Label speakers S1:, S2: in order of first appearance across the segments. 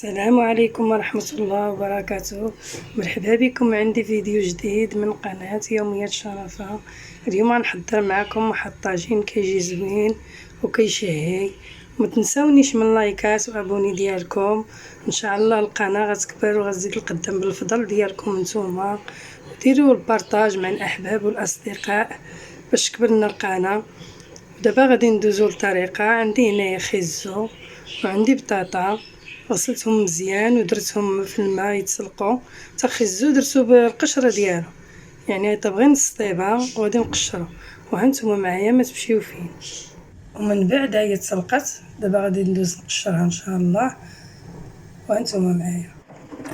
S1: السلام عليكم ورحمة الله وبركاته. مرحبا بكم عندي فيديو جديد من قناة يوميات شرفة. اليوم غنحضر معكم واحد الطاجين كيجي زوين وكيشهي. ما تنساونيش من لايكات وابوني ديالكم، ان شاء الله القناة غتكبر وغتزيد القدام بالفضل ديالكم نتوما، وديروا البارطاج مع الاحباب والاصدقاء باش تكبرنا القناة. دابا غادي ندوزو للطريقه. عندي هنايا خيزو وعندي بطاطا، غسلتهم مزيان ودرتهم في الماء يتسلقوا. تخزو درتو بالقشره ديالو، يعني طبغي نص طيبه وغادي نقشرو. وهانتوما معايا ما تمشيو فين. ومن بعد هي تسلقت، دابا غادي ندوز نقشرها ان شاء الله. وهانتوما معايا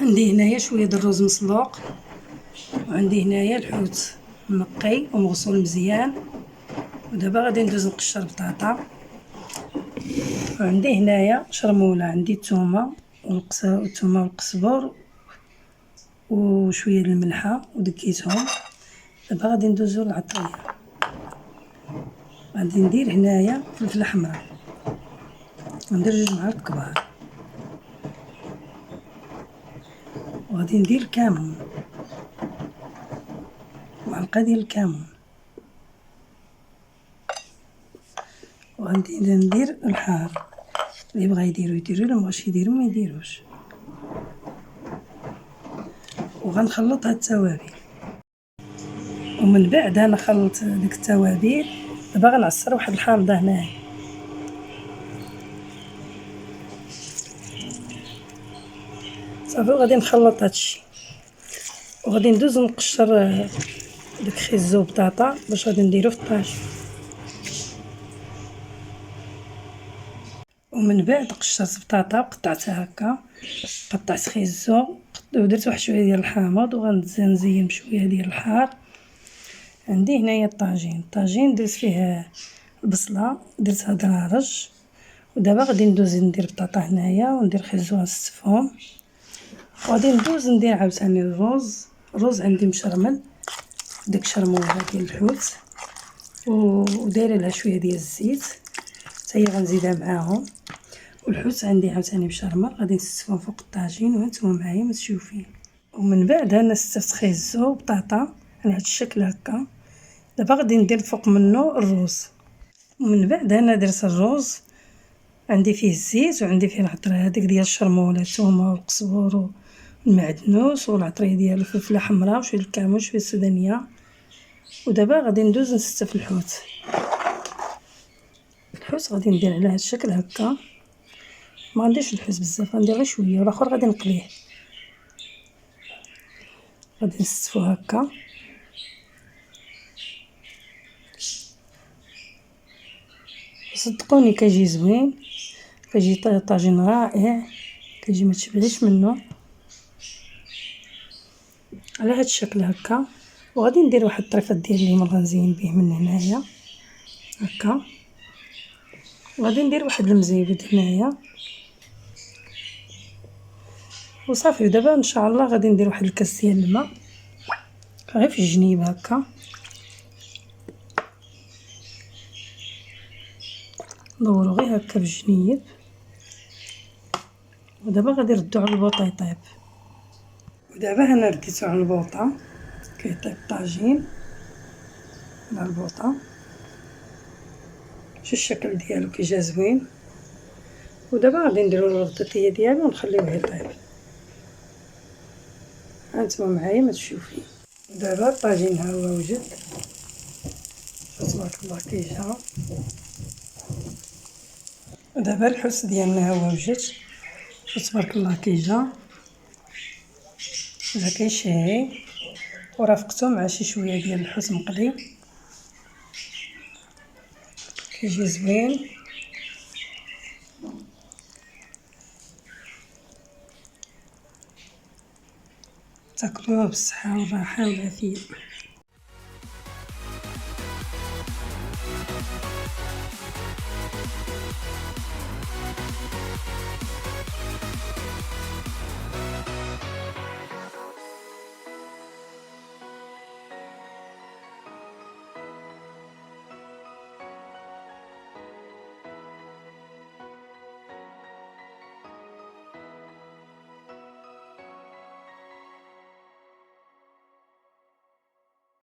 S1: عندي هنايا شويه د الرز مسلوق، وعندي هنايا الحوت منقي ومغسول مزيان. ودابا غادي ندوز نقشر بطاطا. وعندي هنايا شرموله، عندي الثومه والثومه والقزبر وشويه الملحه ودقيتهم. دابا غادي ندوزو للعطريه. غادي ندير هنايا فلفله حمراء، وندير 2 معالق كبار، وغادي ندير الكمون، معلقه ديال الكمون، وغادي ندير الحار. اللي بغا يديرو يديرو، اللي مبغاش يديرو ما يديروش. وغنخلط هاد التوابل. ومن بعد انا خلطت ديك التوابل، دابا غنعصر واحد الحامضه هنايا. صافي غادي نخلط هادشي، وغادي ندوز نقشر داك خيزو بطاطا باش غادي نديرو في الطاجين. ومن بعد قشرت بطاطا وقطعتها هكا، قطعت خيزو ودرت واحد شويه ديال الحامض، وغنزين بشويه ديال الحار. عندي هنايا الطاجين درت فيه البصله، درتها درارج. ودابا غادي ندوز ندير بطاطا هنايا، وندير خيزو نستفهم. وغادي ندوز ندير عاوتاني الرز عندي مشرمل، داك شرموله ديال الحوت ودايره لها شويه ديال الزيت حتى هي غنزيدها معاهم. والحوت عندي عاوتاني مشرمل، غادي نستفهم فوق الطاجين وهانتوما معايا ما تشوفين. ومن بعد انا استفت خيزو وبطاطا على هاد الشكل هكا. دابا غادي ندير فوق منه الرز. ومن بعد انا درت الرز، عندي فيه الزيت وعندي فيه العطريه هذيك ديال الشرموله، الثومه والقزبر والمعدنوس والعطريه ديال الفلفله حمراء وشويه الكمون وشويه السودانيه. ودابا غادي ندوز نستف الحوت غادي ندير على هذا الشكل هكا. ما غنديرش الحوت بزاف، غندير غير شويه، والاخر غادي نقليه. غادي نستفو هكا. صدقوني كيجي زوين، كيجي طاجين رائع، كيجي ما تشبعيش منه على هذا الشكل هكا. وغادي ندير واحد الطريفات ديال الليمون غنزين به من هنايا هكا. وغادي ندير واحد المزيود هنايا وصافي. ودابا ان شاء الله غادي ندير واحد الكاس ديال الماء غير في الجنيب هكا، ندورو غير هكا في الجنيب. ودابا غادي نردو على البوطه يطيب. ودابا انا رديتو على البوطه كيطيب الطاجين مع البوطه. شو الشكل ديالو كيجا زوين. ودابا غادي نديرو الغطيطيه ديالو ونخليوه يطيب. هانتوما معايا ما تشوفين. دابا الطاجين ها هو وجد، تبارك الله كيجا. ودابا الحوت ديالنا ها هو وجد، تبارك الله كيجا كيشهي. ورافقته مع شي شويه ديال الحوت مقلي، كيجي زوين. تاكلوه بالصحه والراحه والعافيه.